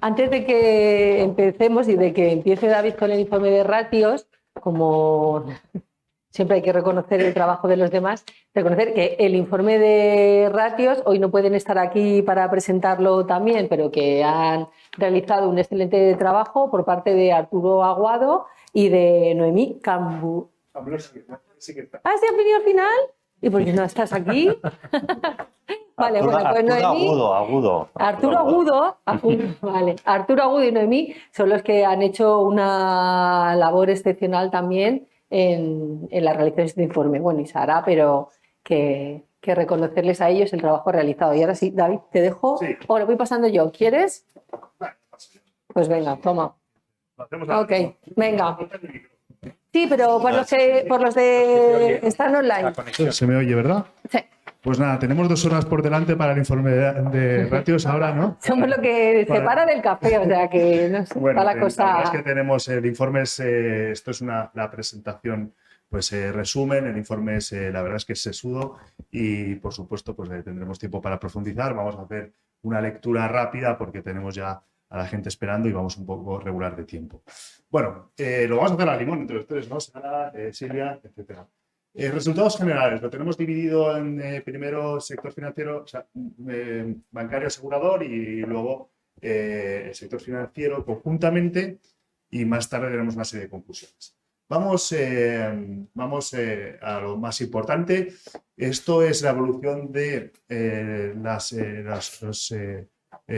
Antes de que empecemos y de que empiece David con el informe de ratios, como siempre hay que reconocer el trabajo de los demás, reconocer que el informe de ratios, hoy no pueden estar aquí para presentarlo también, pero que han realizado un excelente trabajo por parte de Arturo Aguado y de Noemí Cambu. Sí que está. ¿Ah, sí has venido al final? ¿Y por qué no estás aquí? Vale, Arturo, bueno, pues Arturo Noemí, Agudo. Arturo Agudo, vale, Arturo Agudo y Noemí son los que han hecho una labor excepcional también en la realización de este informe. Bueno, y Sara, pero que reconocerles a ellos el trabajo realizado. Y ahora sí, David, te dejo. Sí. O lo voy pasando yo. ¿Quieres? Vale, Pues venga, toma. lo hacemos Ok, ahora. venga. Sí, pero por los de están online. Se me oye, ¿verdad? Sí. Pues nada, tenemos 2 horas por delante para el informe de ratios ahora, ¿no? Somos lo que separa del café, o sea que no sé, Bueno, está la cosa. la verdad es que tenemos el informe, esto es la presentación, pues resumen, el informe es, la verdad es que es sesudo y por supuesto pues tendremos tiempo para profundizar. Vamos a hacer una lectura rápida porque tenemos ya a la gente esperando y vamos un poco regular de tiempo. Bueno, lo vamos a hacer a limón entre los tres, ¿no? Sara, Silvia, etcétera. Resultados generales, lo tenemos dividido en primero sector financiero, o sea, bancario asegurador y luego el sector financiero conjuntamente y más tarde tenemos una serie de conclusiones. Vamos a lo más importante. Esto es la evolución de los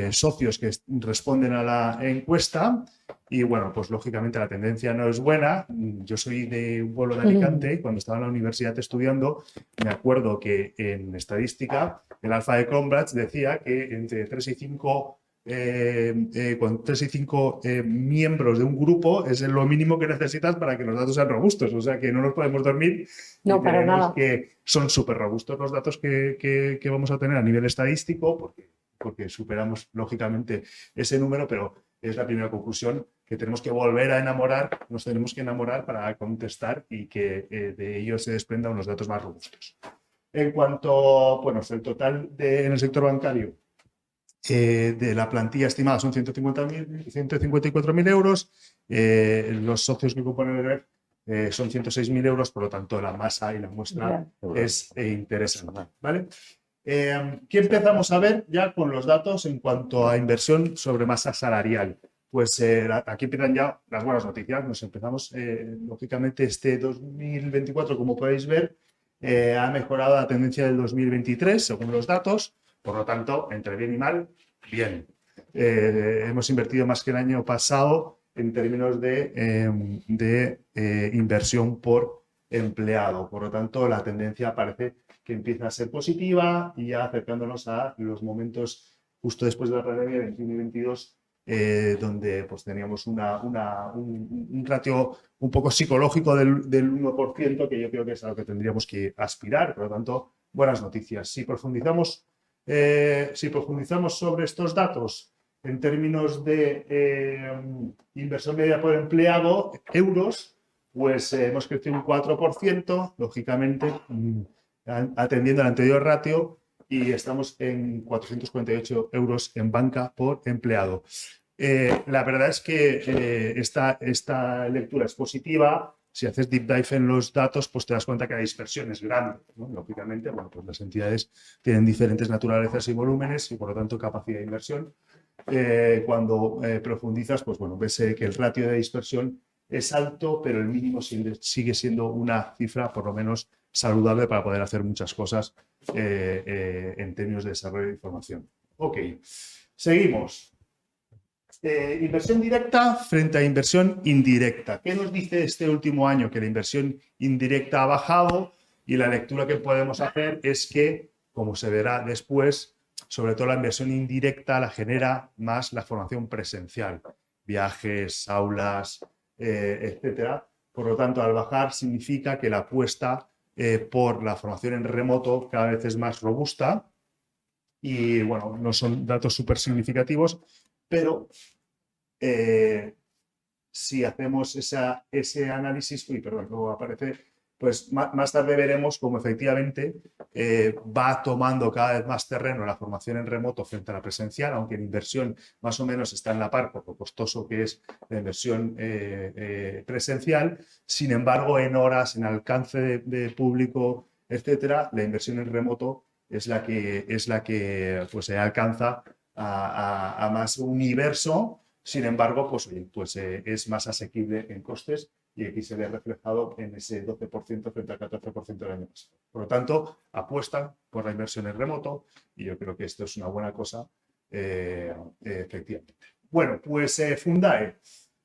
socios que responden a la encuesta. Y bueno, pues lógicamente la tendencia no es buena. Yo soy de un pueblo de Alicante y cuando estaba en la universidad estudiando, me acuerdo que en estadística el alfa de Cronbach decía que entre 3 y 5 con 3 y 5 miembros de un grupo es lo mínimo que necesitas para que los datos sean robustos. O sea que no nos podemos dormir. No, y para creemos nada. que son súper robustos los datos que vamos a tener a nivel estadístico porque superamos lógicamente ese número, pero es la primera conclusión que tenemos que volver a enamorar, nos tenemos que enamorar para contestar y que de ellos se desprendan unos datos más robustos. En cuanto, bueno, el total en el sector bancario de la plantilla estimada son 154.000 euros, los socios que componen el REF son 106.000 euros, por lo tanto la masa y la muestra es interesante, ¿vale? ¿Qué empezamos a ver ya con los datos en cuanto a inversión sobre masa salarial? Pues aquí empiezan ya las buenas noticias. Nos empezamos, lógicamente, este 2024, como podéis ver, ha mejorado la tendencia del 2023, según los datos. Por lo tanto, entre bien y mal, bien. Hemos invertido más que el año pasado en términos de inversión por empleado. Por lo tanto, la tendencia parece que empieza a ser positiva y ya acercándonos a los momentos justo después de la pandemia, 21 y 22, donde pues, teníamos un ratio un poco psicológico del 1%, que yo creo que es a lo que tendríamos que aspirar. Por lo tanto, buenas noticias. Si profundizamos sobre estos datos en términos de inversión media por empleado, euros, pues hemos crecido un 4%, lógicamente, atendiendo al anterior ratio, y estamos en 448 euros en banca por empleado. La verdad es que esta lectura es positiva. Si haces deep dive en los datos, pues te das cuenta que la dispersión es grande, ¿no? Lógicamente, bueno, pues las entidades tienen diferentes naturalezas y volúmenes y, por lo tanto, capacidad de inversión. Cuando profundizas, pues bueno, ves que el ratio de dispersión es alto, pero el mínimo sigue siendo una cifra, por lo menos, saludable para poder hacer muchas cosas en términos de desarrollo de información. Ok, seguimos. Inversión directa frente a inversión indirecta. ¿Qué nos dice este último año? Que la inversión indirecta ha bajado y la lectura que podemos hacer es que, como se verá después, sobre todo la inversión indirecta la genera más la formación presencial, viajes, aulas, etcétera. Por lo tanto, al bajar significa que la apuesta por la formación en remoto cada vez es más robusta y, bueno, no son datos súper significativos, pero si hacemos ese análisis, luego aparece pues más tarde veremos cómo efectivamente va tomando cada vez más terreno la formación en remoto frente a la presencial, aunque en inversión más o menos está en la par por lo costoso que es la inversión presencial. Sin embargo, en horas, en alcance de público, etcétera, la inversión en remoto es la que pues, se alcanza a más universo. Sin embargo, pues es más asequible en costes y aquí se ve reflejado en ese 12% frente al 14% del año pasado. Por lo tanto, apuestan por la inversión en remoto y yo creo que esto es una buena cosa, efectivamente. Bueno, pues Fundae.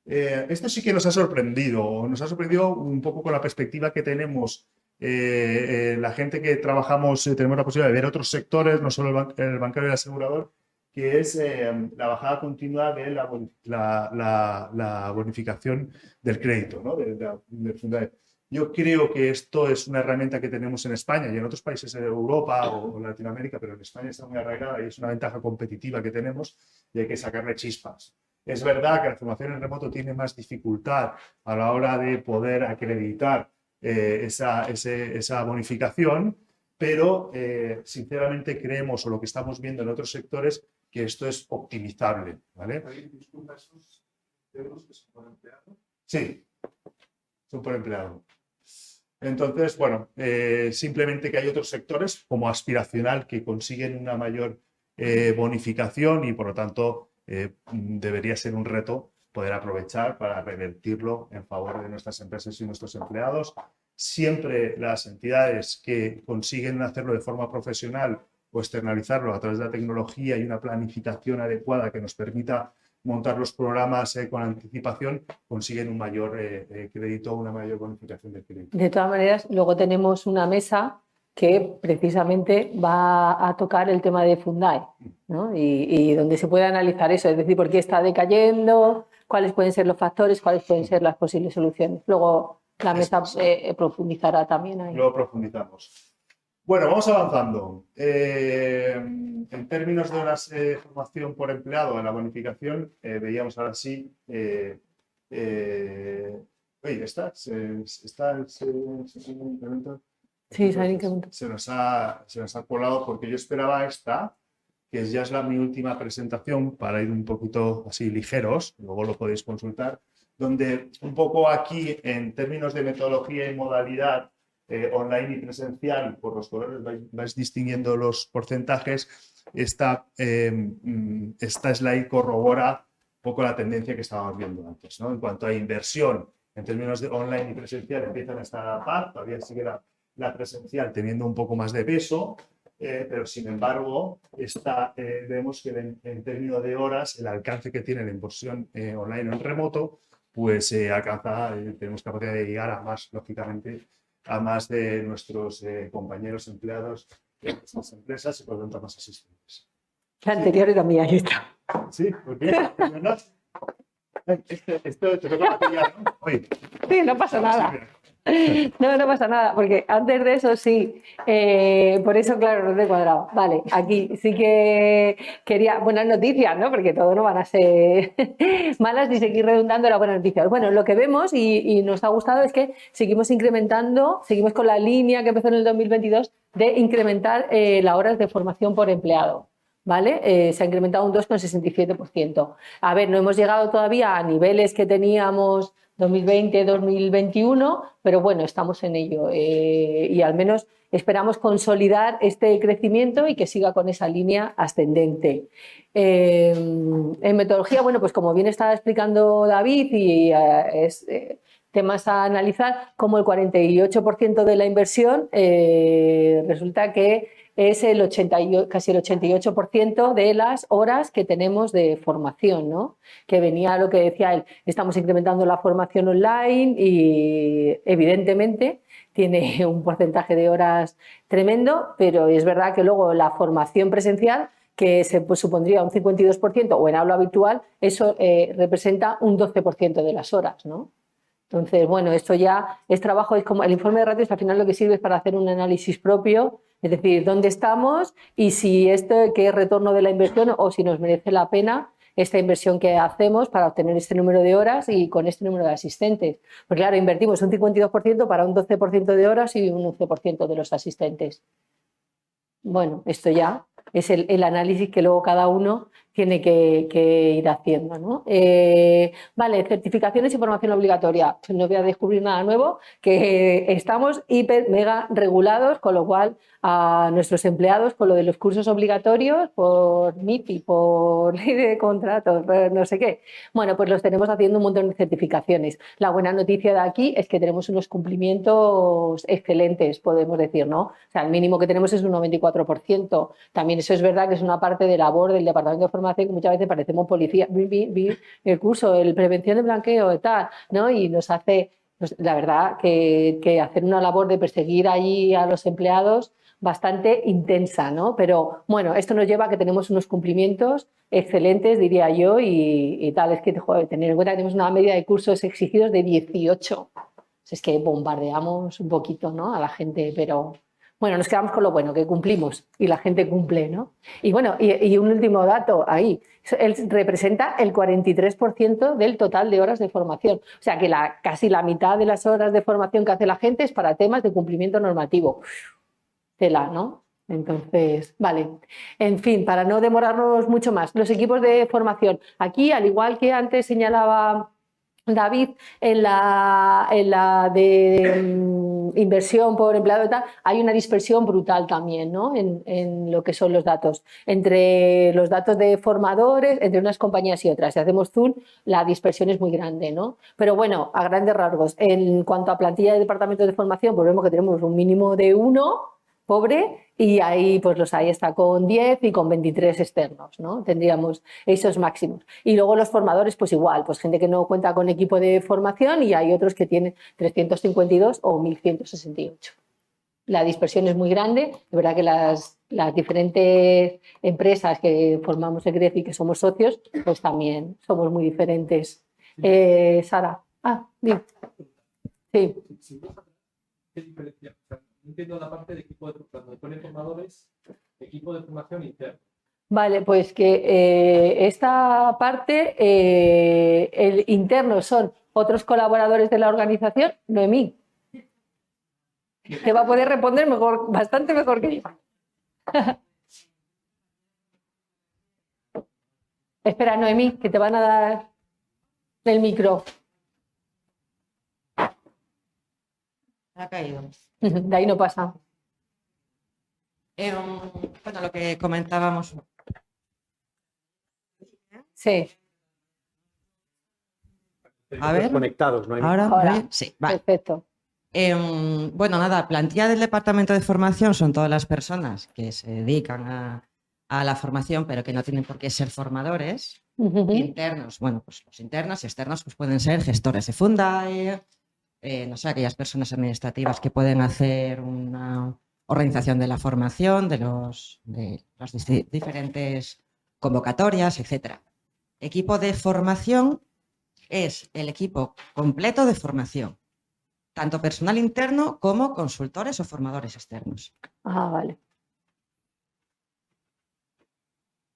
Esto sí que nos ha sorprendido un poco con la perspectiva que tenemos. La gente que trabajamos tenemos la posibilidad de ver otros sectores, no solo el bancario y el asegurador, que es la bajada continua de la bonificación del crédito, ¿no? del Fundae. Yo creo que esto es una herramienta que tenemos en España y en otros países de Europa o Latinoamérica, pero en España está muy arraigada y es una ventaja competitiva que tenemos y hay que sacarle chispas. Es verdad que la formación en remoto tiene más dificultad a la hora de poder acreditar esa bonificación, pero sinceramente creemos, o lo que estamos viendo en otros sectores, que esto es optimizable, ¿vale? Disculpa, ¿esos euros que son por empleado? Sí, son por empleado. Entonces, bueno, simplemente que hay otros sectores como aspiracional que consiguen una mayor bonificación y por lo tanto debería ser un reto poder aprovechar para revertirlo en favor de nuestras empresas y nuestros empleados. Siempre las entidades que consiguen hacerlo de forma profesional o externalizarlo a través de la tecnología y una planificación adecuada que nos permita montar los programas con anticipación, consiguen un mayor crédito, una mayor bonificación del crédito. De todas maneras, luego tenemos una mesa que precisamente va a tocar el tema de Fundae, ¿no? Y donde se puede analizar eso, es decir, por qué está decayendo, cuáles pueden ser los factores, cuáles pueden ser las posibles soluciones. Luego la mesa profundizará también ahí. Luego profundizamos. Bueno, vamos avanzando. En términos de horas de formación por empleado en la bonificación, veíamos ahora sí. Oye, Sí, se han incrementado. Se nos ha colado porque yo esperaba esta, que ya es mi última presentación para ir un poquito así ligeros, luego lo podéis consultar, donde un poco aquí en términos de metodología y modalidad online y presencial, por los colores vais distinguiendo los porcentajes, esta slide corrobora un poco la tendencia que estábamos viendo antes, ¿no? En cuanto a inversión, en términos de online y presencial empiezan a estar a la par, todavía sigue la presencial teniendo un poco más de peso, pero sin embargo vemos que en términos de horas el alcance que tiene la inversión online o en remoto pues alcanza, tenemos capacidad de llegar a más, lógicamente, a más de nuestros compañeros empleados de nuestras empresas y por lo tanto más asistentes. La anterior era mía, ahí está. Sí, ¿por qué? Esto te toca material, ¿no? Oye, Sí, no pasa nada. No pasa nada, porque antes de eso sí, por eso, claro, no te he cuadrado. Vale, aquí sí que quería buenas noticias, ¿no? Porque todo no van a ser malas ni seguir redundando las buenas noticias. Bueno, lo que vemos y nos ha gustado es que seguimos incrementando, seguimos con la línea que empezó en el 2022 de incrementar las horas de formación por empleado. ¿Vale? Se ha incrementado un 2,67%. A ver, no hemos llegado todavía a niveles que teníamos 2020-2021, pero bueno, estamos en ello y al menos esperamos consolidar este crecimiento y que siga con esa línea ascendente. En metodología, bueno, pues como bien estaba explicando David y temas a analizar, como el 48% de la inversión resulta que es casi el 88% de las horas que tenemos de formación, ¿no? Que venía lo que decía él, estamos incrementando la formación online y evidentemente tiene un porcentaje de horas tremendo, pero es verdad que luego la formación presencial, que se supondría un 52% o en aula habitual, eso representa un 12% de las horas, ¿no? Entonces, bueno, esto ya es trabajo, es como el informe de ratios, al final lo que sirve es para hacer un análisis propio, es decir, dónde estamos y si esto, qué es retorno de la inversión o si nos merece la pena esta inversión que hacemos para obtener este número de horas y con este número de asistentes. Porque claro, invertimos un 52% para un 12% de horas y un 11% de los asistentes. Bueno, esto ya es el análisis que luego cada uno tiene que ir haciendo, ¿no? Vale, certificaciones y formación obligatoria. Pues no voy a descubrir nada nuevo, que estamos hiper, mega regulados, con lo cual a nuestros empleados, con lo de los cursos obligatorios, por MIPI, por ley de contratos, por no sé qué. Bueno, pues los tenemos haciendo un montón de certificaciones. La buena noticia de aquí es que tenemos unos cumplimientos excelentes, podemos decir, ¿no? O sea, el mínimo que tenemos es un 94%. También eso es verdad que es una parte de labor del Departamento de Formación que muchas veces parecemos policía, vi el curso, el prevención de blanqueo y tal, ¿no? Y nos hace, pues, la verdad, que hacer una labor de perseguir allí a los empleados bastante intensa, ¿no? Pero bueno, esto nos lleva a que tenemos unos cumplimientos excelentes, diría yo, y tal. Es que, joder, tener en cuenta que tenemos una media de cursos exigidos de 18. Es que bombardeamos un poquito, ¿no? A la gente, pero bueno, nos quedamos con lo bueno, que cumplimos y la gente cumple, ¿no? Y bueno, y un último dato ahí, él representa el 43% del total de horas de formación. O sea que casi la mitad de las horas de formación que hace la gente es para temas de cumplimiento normativo. Tela, ¿no? Entonces, vale. En fin, para no demorarnos mucho más, los equipos de formación. Aquí, al igual que antes señalaba David, en la de inversión por empleado y tal, hay una dispersión brutal también, ¿no? En lo que son los datos. Entre los datos de formadores, entre unas compañías y otras. Si hacemos zoom, la dispersión es muy grande, ¿no? Pero bueno, a grandes rasgos, en cuanto a plantilla de departamentos de formación, pues vemos que tenemos un mínimo de 1, pobre, y ahí pues los hay está con 10 y con 23 externos, ¿no? Tendríamos esos máximos. Y luego los formadores, pues igual, pues gente que no cuenta con equipo de formación y hay otros que tienen 352 o 1168. La dispersión es muy grande, de verdad que las diferentes empresas que formamos el GREF y que somos socios, pues también somos muy diferentes. Sara, dime. Sí. ¿Qué diferencia? O sea, no entiendo la parte de equipo de cuando pone formadores, equipo de formación interno. Vale, pues que esta parte, el interno son otros colaboradores de la organización, Noemí, que va a poder responder mejor, bastante mejor que yo. Espera, Noemí, que te van a dar el micro. Ha caído. De ahí no pasa. Bueno, lo que comentábamos. Sí. A ver. Conectados, ¿no? Ahora. Sí, vale. Perfecto. Bueno, nada, plantilla del departamento de formación son todas las personas que se dedican a la formación, pero que no tienen por qué ser formadores. Internos, bueno, pues los internos y externos pues pueden ser gestores de Fundae, no sé, aquellas personas administrativas que pueden hacer una organización de la formación, de las diferentes convocatorias, etc. Equipo de formación es el equipo completo de formación, tanto personal interno como consultores o formadores externos. Vale.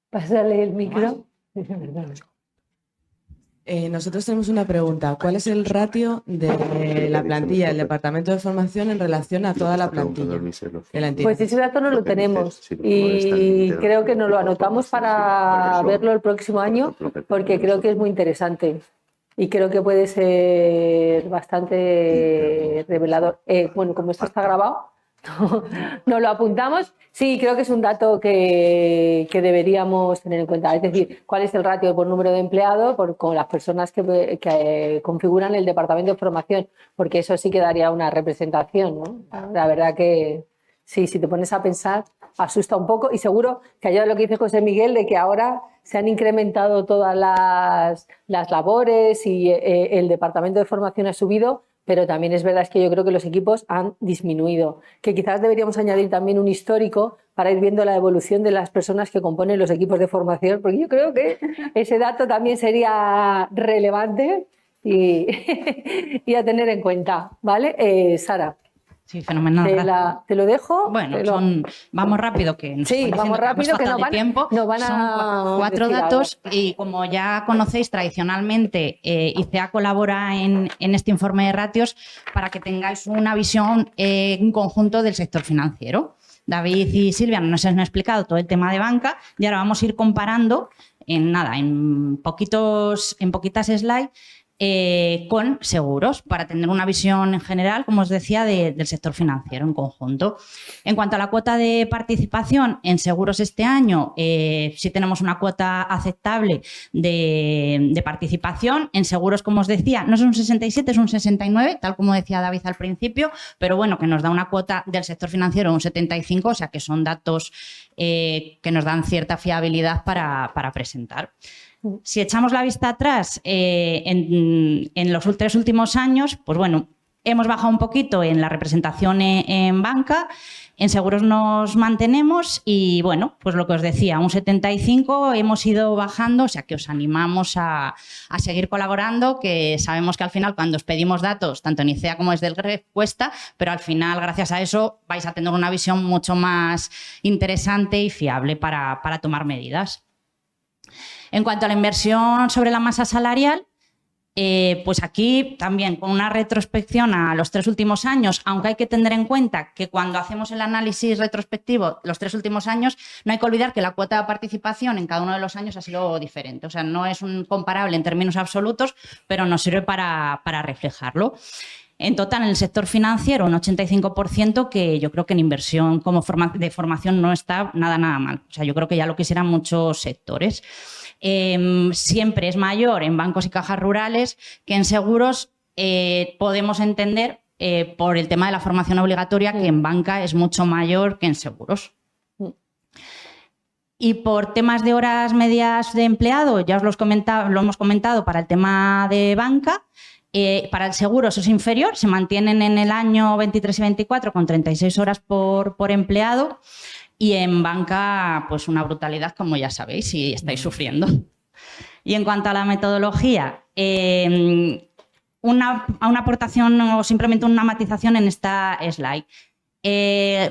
Pásale el micro. Nosotros tenemos una pregunta. ¿Cuál es el ratio de la plantilla del departamento de formación en relación a toda la plantilla de la entidad? Pues ese dato no lo tenemos y creo que nos lo anotamos para verlo el próximo año porque creo que es muy interesante y creo que puede ser bastante revelador. Bueno, como esto está grabado, no lo apuntamos. Sí, creo que es un dato que deberíamos tener en cuenta. Es decir, cuál es el ratio por número de empleados con las personas que configuran el departamento de formación, porque eso sí que daría una representación, ¿no? La verdad que sí, si te pones a pensar, asusta un poco y seguro que allá lo que dice José Miguel de que ahora se han incrementado todas las labores y el departamento de formación ha subido. Pero también es verdad que yo creo que los equipos han disminuido, que quizás deberíamos añadir también un histórico para ir viendo la evolución de las personas que componen los equipos de formación, porque yo creo que ese dato también sería relevante y a tener en cuenta, ¿vale? Sara. Sí, fenomenal. Te lo dejo. Bueno, vamos rápido, que nos sí, están vamos rápido, que nos van a Son 4 decir datos algo. y como ya conocéis tradicionalmente, ICEA colabora en este informe de ratios para que tengáis una visión en conjunto del sector financiero. David y Silvia nos han explicado todo el tema de banca y ahora vamos a ir comparando en poquitas slides con seguros para tener una visión en general, como os decía, del sector financiero en conjunto. En cuanto a la cuota de participación en seguros este año, sí tenemos una cuota aceptable de participación. En seguros, como os decía, no es un 67, es un 69, tal como decía David al principio, pero bueno, que nos da una cuota del sector financiero un 75, o sea que son datos que nos dan cierta fiabilidad para presentar. Si echamos la vista atrás en los 3 últimos años, pues bueno, hemos bajado un poquito en la representación en banca, en seguros nos mantenemos y bueno, pues lo que os decía, un 75 hemos ido bajando, o sea que os animamos a seguir colaborando, que sabemos que al final cuando os pedimos datos, tanto en ICEA como desde el GREF cuesta, pero al final gracias a eso vais a tener una visión mucho más interesante y fiable para tomar medidas. En cuanto a la inversión sobre la masa salarial, pues aquí también con una retrospección a los 3 últimos años, aunque hay que tener en cuenta que cuando hacemos el análisis retrospectivo los 3 últimos años, no hay que olvidar que la cuota de participación en cada uno de los años ha sido diferente. O sea, no es comparable en términos absolutos, pero nos sirve para reflejarlo. En total, en el sector financiero, un 85%, que yo creo que en inversión de formación no está nada mal. O sea, yo creo que ya lo quisieran muchos sectores. Siempre es mayor en bancos y cajas rurales que en seguros. Podemos entender por el tema de la formación obligatoria que en banca es mucho mayor que en seguros. Y por temas de horas medias de empleado, ya os lo hemos comentado para el tema de banca. Para el seguro eso es inferior, se mantienen en el año 23 y 24 con 36 horas por empleado. Y en banca, pues una brutalidad, como ya sabéis, si estáis sufriendo. Y en cuanto a la metodología, una aportación o simplemente una matización en esta slide.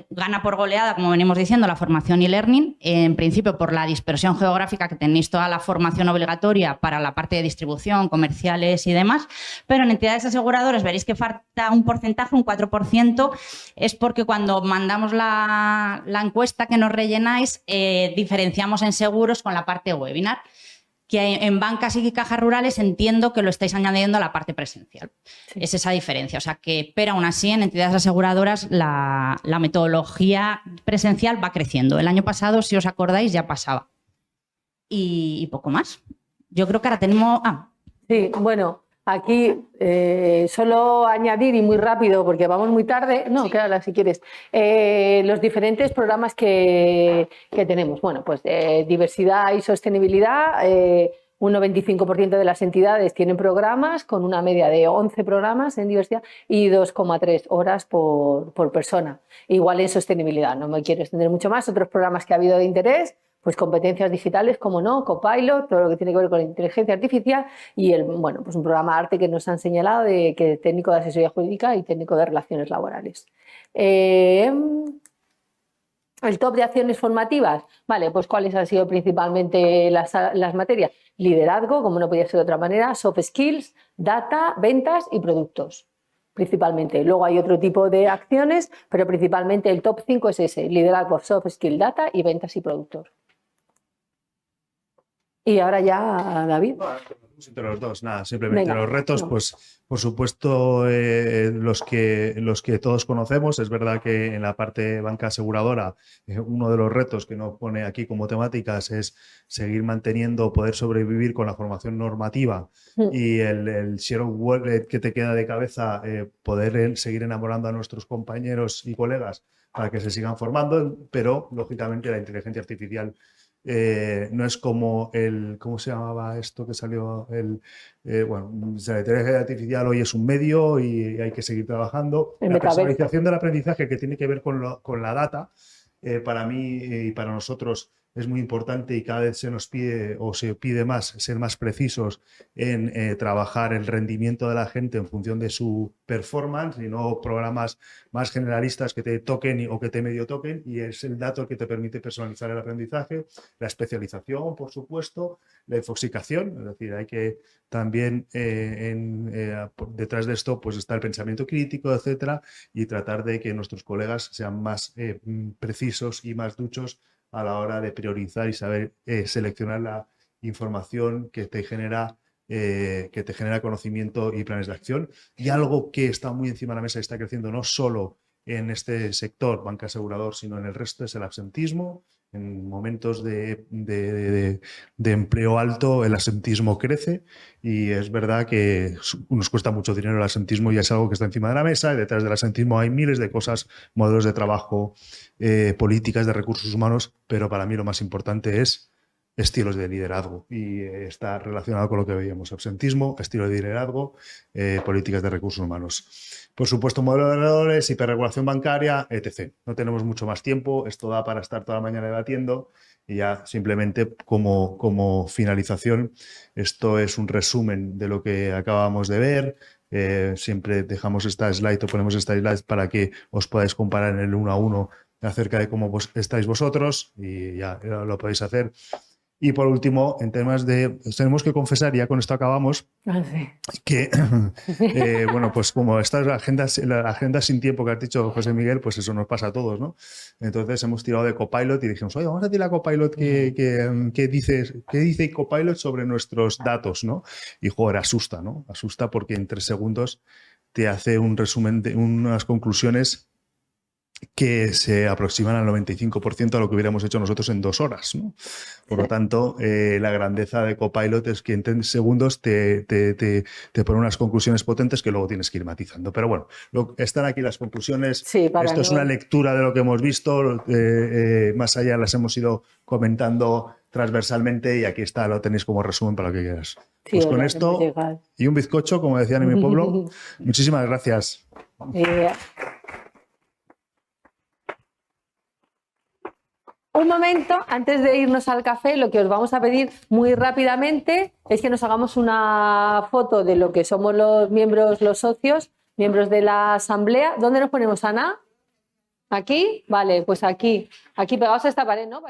Gana por goleada, como venimos diciendo, la formación y learning, en principio por la dispersión geográfica que tenéis toda la formación obligatoria para la parte de distribución, comerciales y demás, pero en entidades aseguradoras veréis que falta un porcentaje, un 4%, es porque cuando mandamos la encuesta que nos rellenáis, diferenciamos en seguros con la parte webinar, que en bancas y cajas rurales entiendo que lo estáis añadiendo a la parte presencial. Sí. Es esa diferencia. O sea que, pero aún así, en entidades aseguradoras la metodología presencial va creciendo. El año pasado, si os acordáis, ya pasaba. Y poco más. Yo creo que ahora tenemos... Sí, bueno, aquí solo añadir y muy rápido, porque vamos muy tarde. No, sí. Quédala si quieres. Los diferentes programas que tenemos. Bueno, pues diversidad y sostenibilidad. Un 95% de las entidades tienen programas con una media de 11 programas en diversidad y 2,3 horas por persona. Igual en sostenibilidad, no me quiero extender mucho más. Otros programas que ha habido de interés, pues competencias digitales, como no, Copilot, todo lo que tiene que ver con inteligencia artificial y bueno, pues un programa ARTE que nos han señalado de que técnico de asesoría jurídica y técnico de relaciones laborales. El top de acciones formativas, vale, pues cuáles han sido principalmente las materias. Liderazgo, como no podía ser de otra manera, soft skills, data, ventas y productos, principalmente. Luego hay otro tipo de acciones, pero principalmente el top 5 es ese, liderazgo, soft skill, data y ventas y productos. Y ahora ya, David. Entre los dos, nada, simplemente Venga, los retos, no. Pues por supuesto los que todos conocemos. Es verdad que en la parte banca aseguradora uno de los retos que nos pone aquí como temáticas es seguir manteniendo, poder sobrevivir con la formación normativa y el share of wallet que te queda de cabeza, poder seguir enamorando a nuestros compañeros y colegas para que se sigan formando, pero lógicamente la inteligencia artificial no es como ¿cómo se llamaba esto que salió? Bueno, la inteligencia artificial hoy es un medio y hay que seguir trabajando. La personalización del aprendizaje que tiene que ver con la data, para mí y para nosotros es muy importante y cada vez se nos pide o se pide más ser más precisos en trabajar el rendimiento de la gente en función de su performance y no programas más generalistas que te toquen o que te medio toquen, y es el dato el que te permite personalizar el aprendizaje, la especialización, por supuesto, la infoxicación, es decir, hay que también detrás de esto pues está el pensamiento crítico, etcétera, y tratar de que nuestros colegas sean más precisos y más duchos a la hora de priorizar y saber seleccionar la información que te genera conocimiento y planes de acción. Y algo que está muy encima de la mesa y está creciendo no solo en este sector banca asegurador, sino en el resto, es el absentismo. En momentos de empleo alto, el absentismo crece, y es verdad que nos cuesta mucho dinero el absentismo y es algo que está encima de la mesa, y detrás del absentismo hay miles de cosas, modelos de trabajo, políticas de recursos humanos, pero para mí lo más importante es estilos de liderazgo, y está relacionado con lo que veíamos: absentismo, estilo de liderazgo, políticas de recursos humanos. Por supuesto, modelo de valores, hiperregulación bancaria, etc. No tenemos mucho más tiempo, esto da para estar toda la mañana debatiendo, y ya simplemente como finalización, esto es un resumen de lo que acabamos de ver. Siempre dejamos esta slide o ponemos esta slide para que os podáis comparar en el 1 a 1 acerca de cómo estáis vosotros, y ya lo podéis hacer. Y por último, en temas tenemos que confesar, y ya con esto acabamos, que, bueno, pues como esta es la agenda sin tiempo que has dicho, José Miguel, pues eso nos pasa a todos, ¿no? Entonces hemos tirado de Copilot y dijimos, oye, vamos a tirar a Copilot qué dice Copilot sobre nuestros datos, ¿no? Y, joder, asusta, ¿no? Asusta porque en 3 segundos te hace un resumen de unas conclusiones que se aproximan al 95% a lo que hubiéramos hecho nosotros en 2 horas, ¿no? Por lo tanto, la grandeza de Copilot es que en 3 segundos te pone unas conclusiones potentes que luego tienes que ir matizando. Pero bueno, están aquí las conclusiones. Sí, esto es una lectura de lo que hemos visto. Más allá las hemos ido comentando transversalmente, y aquí está, lo tenéis como resumen para lo que quieras. Sí, pues con esto y un bizcocho, como decían en mi pueblo. Muchísimas gracias. Un momento, antes de irnos al café, lo que os vamos a pedir muy rápidamente es que nos hagamos una foto de lo que somos los miembros, los socios, miembros de la asamblea. ¿Dónde nos ponemos, Ana? ¿Aquí? Vale, pues aquí pegados a esta pared, ¿no?